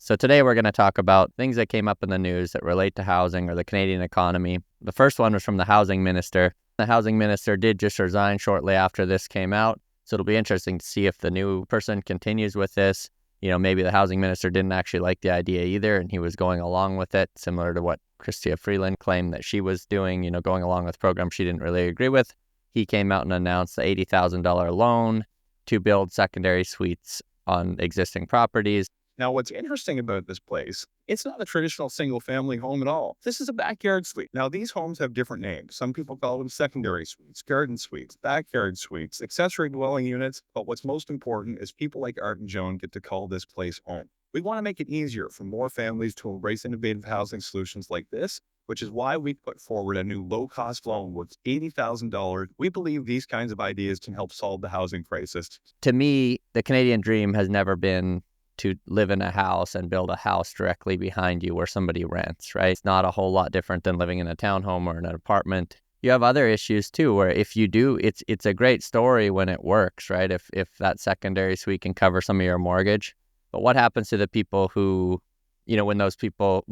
So today we're going to talk about things that came up in the news that relate to housing or the Canadian economy. The first one was from the housing minister. The housing minister did just resign shortly after this came out. So it'll be interesting to see if the new person continues with this. Maybe the housing minister didn't actually like the idea either, and he was going along with it, similar to what Christia Freeland claimed that she was doing, going along with programs she didn't really agree with. He came out and announced the $80,000 loan to build secondary suites on existing properties. Now, what's interesting about this place, it's not a traditional single-family home at all. This is a backyard suite. Now, these homes have different names. Some people call them secondary suites, garden suites, backyard suites, accessory dwelling units. But what's most important is people like Art and Joan get to call this place home. We want to make it easier for more families to embrace innovative housing solutions like this, which is why we put forward a new low-cost loan worth $80,000. We believe these kinds of ideas can help solve the housing crisis. To me, the Canadian dream has never been to live in a house and build a house directly behind you where somebody rents, right? It's not a whole lot different than living in a townhome or in an apartment. You have other issues too, where if you do, it's a great story when it works, right? If that secondary suite can cover some of your mortgage. But what happens to the people who, when those people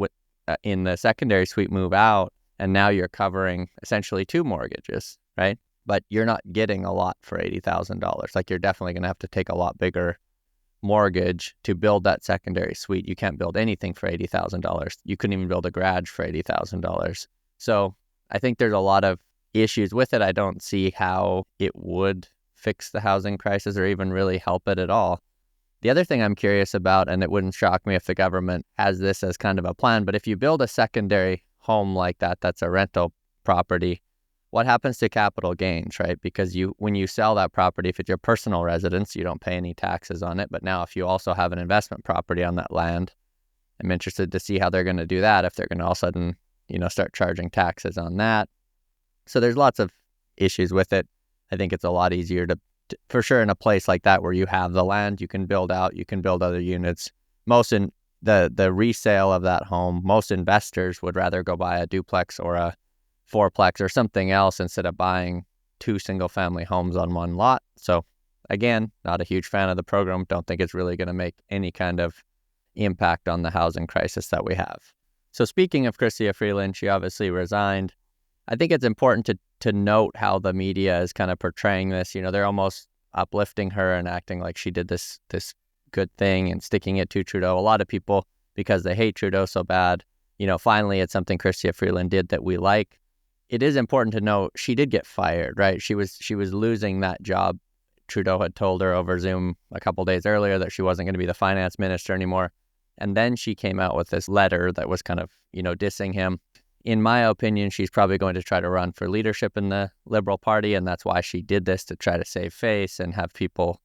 in the secondary suite move out and now you're covering essentially two mortgages, right? But you're not getting a lot for $80,000. Like, you're definitely going to have to take a lot bigger mortgage to build that secondary suite. You can't build anything for $80,000. You couldn't even build a garage for $80,000. So I think there's a lot of issues with it. I don't see how it would fix the housing crisis or even really help it at all. The other thing I'm curious about, and it wouldn't shock me if the government has this as kind of a plan, but if you build a secondary home like that, that's a rental property, what happens to capital gains, right? Because when you sell that property, if it's your personal residence, you don't pay any taxes on it. But now if you also have an investment property on that land, I'm interested to see how they're going to do that, if they're going to all of a sudden, start charging taxes on that. So there's lots of issues with it. I think it's a lot easier to for sure, in a place like that where you have the land, you can build out, you can build other units. Most in the resale of that home, most investors would rather go buy a duplex or a fourplex or something else instead of buying two single-family homes on one lot. So again, not a huge fan of the program. Don't think it's really going to make any kind of impact on the housing crisis that we have. So speaking of Christia Freeland, she obviously resigned. I think it's important to note how the media is kind of portraying this. They're almost uplifting her and acting like she did this good thing and sticking it to Trudeau. A lot of people, because they hate Trudeau so bad, finally it's something Christia Freeland did that we like. It is important to note she did get fired, right? She was losing that job. Trudeau had told her over Zoom a couple days earlier that she wasn't going to be the finance minister anymore. And then she came out with this letter that was kind of, dissing him. In my opinion, she's probably going to try to run for leadership in the Liberal Party, and that's why she did this, to try to save face and have people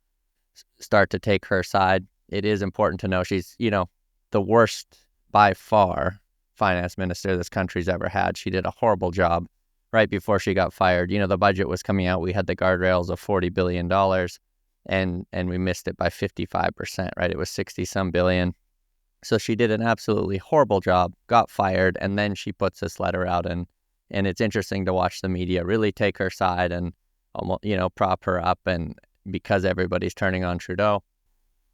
start to take her side. It is important to know she's, the worst by far finance minister this country's ever had. She did a horrible job right before she got fired. The budget was coming out. We had the guardrails of $40 billion, and we missed it by 55%, right? It was 60-some billion. So she did an absolutely horrible job, got fired, and then she puts this letter out, and it's interesting to watch the media really take her side and, prop her up, and because everybody's turning on Trudeau.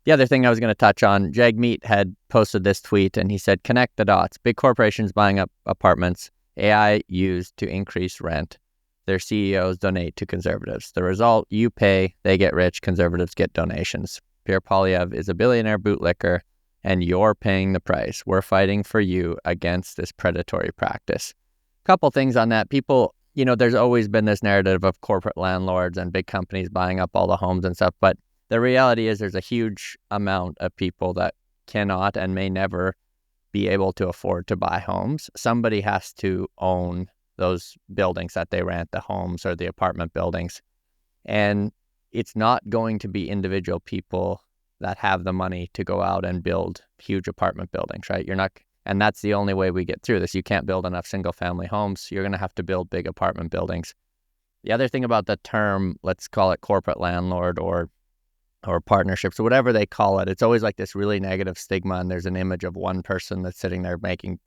The other thing I was going to touch on, Jagmeet had posted this tweet, and he said, "Connect the dots. Big corporations buying up apartments, AI used to increase rent. Their CEOs donate to conservatives. The result, you pay, they get rich, conservatives get donations. Pierre Poilievre is a billionaire bootlicker, and you're paying the price. We're fighting for you against this predatory practice." Couple things on that. People, there's always been this narrative of corporate landlords and big companies buying up all the homes and stuff, but the reality is there's a huge amount of people that cannot and may never be able to afford to buy homes. Somebody has to own those buildings that they rent, the homes or the apartment buildings. And it's not going to be individual people that have the money to go out and build huge apartment buildings, right? And that's the only way we get through this. You can't build enough single family homes. You're going to have to build big apartment buildings. The other thing about the term, let's call it corporate landlord or partnerships or whatever they call it, it's always like this really negative stigma, and there's an image of one person that's sitting there making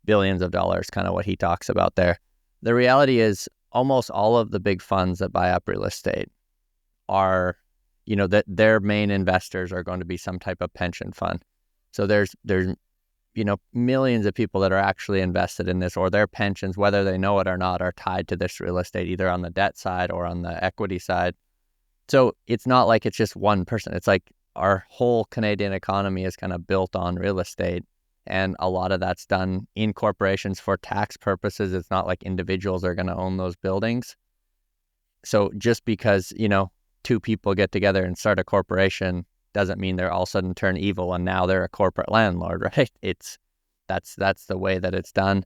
billions of dollars, kind of what he talks about there. The reality is almost all of the big funds that buy up real estate are, that their main investors are going to be some type of pension fund. So there's millions of people that are actually invested in this, or their pensions, whether they know it or not, are tied to this real estate, either on the debt side or on the equity side. So it's not like it's just one person. It's like our whole Canadian economy is kind of built on real estate. And a lot of that's done in corporations for tax purposes. It's not like individuals are going to own those buildings. So just because, two people get together and start a corporation doesn't mean they're all of a sudden turn evil and now they're a corporate landlord, right? That's the way that it's done.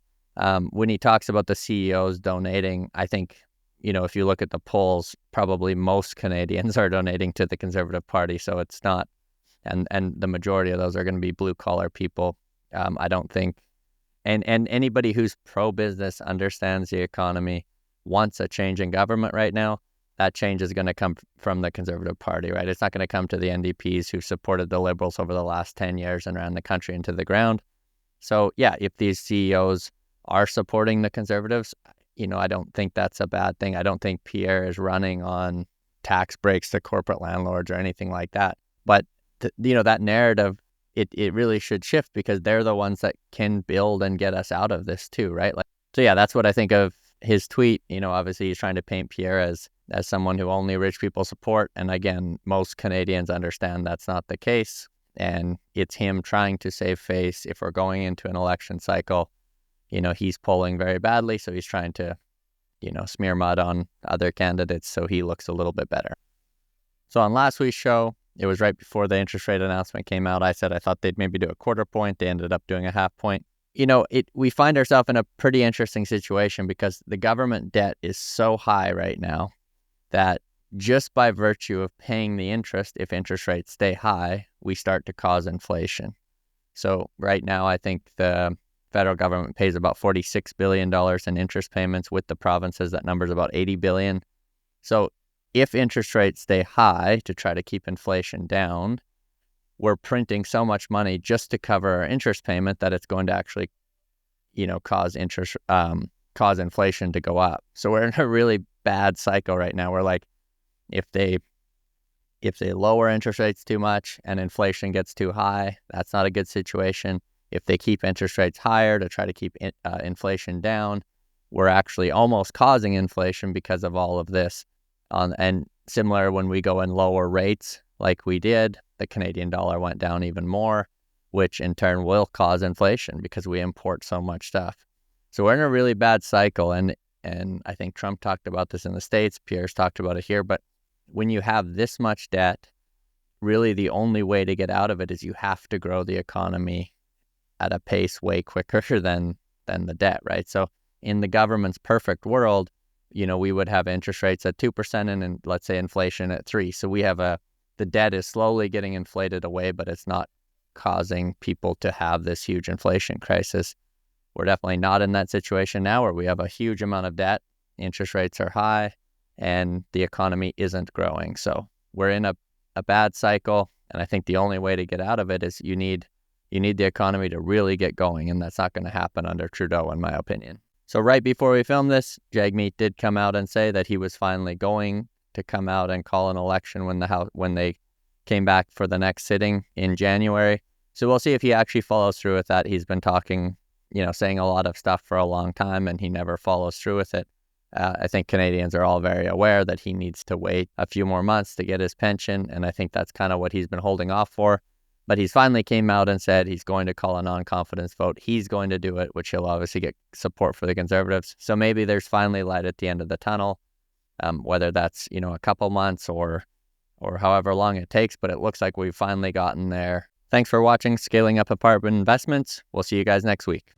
When he talks about the CEOs donating, I think, if you look at the polls, probably most Canadians are donating to the Conservative Party. So it's not, and the majority of those are going to be blue collar people. I don't think, and anybody who's pro-business, understands the economy, wants a change in government right now, that change is going to come from the Conservative Party, right? It's not going to come to the NDPs who supported the Liberals over the last 10 years and ran the country into the ground. So yeah, if these CEOs are supporting the Conservatives, I don't think that's a bad thing. I don't think Pierre is running on tax breaks to corporate landlords or anything like that. But that narrative, it really should shift, because they're the ones that can build and get us out of this too, right? So yeah, that's what I think of his tweet. Obviously he's trying to paint Pierre as someone who only rich people support. And again, most Canadians understand that's not the case. And it's him trying to save face. If we're going into an election cycle, he's polling very badly. So he's trying to, smear mud on other candidates so he looks a little bit better. So on last week's show, it was right before the interest rate announcement came out. I said I thought they'd maybe do a 1/4 point. They ended up doing a 1/2 point. We find ourselves in a pretty interesting situation, because the government debt is so high right now that just by virtue of paying the interest, if interest rates stay high, we start to cause inflation. So right now, I think the federal government pays about $46 billion in interest payments. With the provinces, that number's about $80 billion. So if interest rates stay high to try to keep inflation down, we're printing so much money just to cover our interest payment that it's going to actually, cause inflation to go up. So we're in a really bad cycle right now. We're like, if they lower interest rates too much and inflation gets too high, that's not a good situation. If they keep interest rates higher to try to keep inflation down, we're actually almost causing inflation because of all of this. And similar, when we go in lower rates like we did, the Canadian dollar went down even more, which in turn will cause inflation because we import so much stuff. So we're in a really bad cycle. And I think Trump talked about this in the States. Pierre's talked about it here. But when you have this much debt, really the only way to get out of it is you have to grow the economy at a pace way quicker than the debt, right? So in the government's perfect world, we would have interest rates at 2% and let's say inflation at 3%. So we have the debt is slowly getting inflated away, but it's not causing people to have this huge inflation crisis. We're definitely not in that situation now, where we have a huge amount of debt, interest rates are high, and the economy isn't growing. So we're in a bad cycle, and I think the only way to get out of it is you need the economy to really get going, and that's not going to happen under Trudeau, in my opinion. So right before we filmed this, Jagmeet did come out and say that he was finally going to come out and call an election when they came back for the next sitting in January. So we'll see if he actually follows through with that. He's been talking, saying a lot of stuff for a long time, and he never follows through with it. I think Canadians are all very aware that he needs to wait a few more months to get his pension, and I think that's kind of what he's been holding off for. But he's finally came out and said he's going to call a non-confidence vote. He's going to do it, which he'll obviously get support for the Conservatives. So maybe there's finally light at the end of the tunnel, whether that's, a couple months or however long it takes. But it looks like we've finally gotten there. Thanks for watching Scaling Up Apartment Investments. We'll see you guys next week.